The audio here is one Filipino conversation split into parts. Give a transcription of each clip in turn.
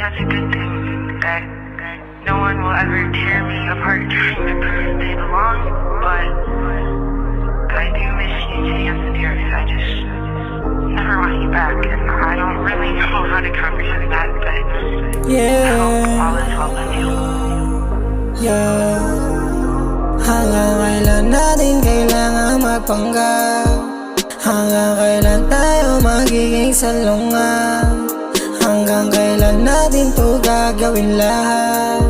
that's a good thing, that no one will ever tear me apart trying to prove they belong, but I do miss you, Chance and Derek. I just never want you back, and I don't really know how to comprehend that, but I hope all is well with you. Hanggang kailan natin kailangan magpanggap? Hanggang kailan tayo magiging salungan? Hanggang kailan natin to gagawin lahat?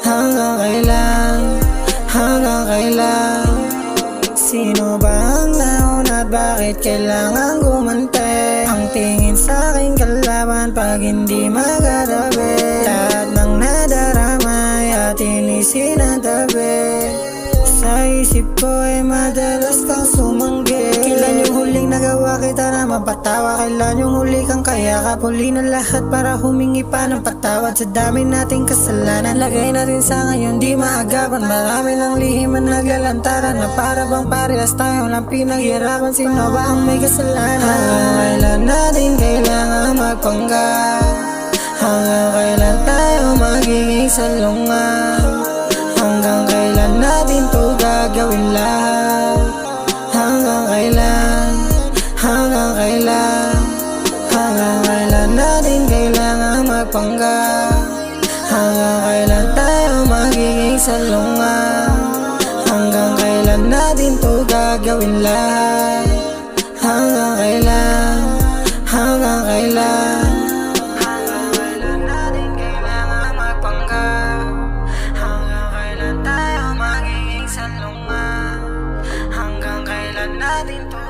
Hanggang kailan? Hanggang kailan? Sino ba ang nauna at bakit kailangan gumante? Ang tingin sa'king kalaban pag hindi magkatabi. Lahat ng nadarama ay atin isinantabi. Sa isip ko ay madalas kang sumanggi. Kailan yung huling nagawa kita na mapatawa? Kailan yung huli kang kayakap? Huli na lahat para humingi pa ng patawad sa dami nating kasalanan. Lagay natin sa ngayon di maagapan. Marami ng lihim na naglalantaran, na para bang parehas tayo lang pinaghirapan. Sino ba ang may kasalanan? Hanggang kailan natin kailangan magpanggap? Hanggang kailan tayo magiging salungan? Hanggang kailan natin to gagawin lahat? Hanggang kailan? Hanggang kailan? Hanggang kailan natin kailangan magpanggap? Hanggang kailan tayo magiging salungan? Hanggang kailan natin to gagawin lahat? Hanggang kailan? Hanggang kailan? Hanggang kailan natin kailangan magpanggap? Hanggang kailan tayo magiging salungan? Hanggang kailan natin to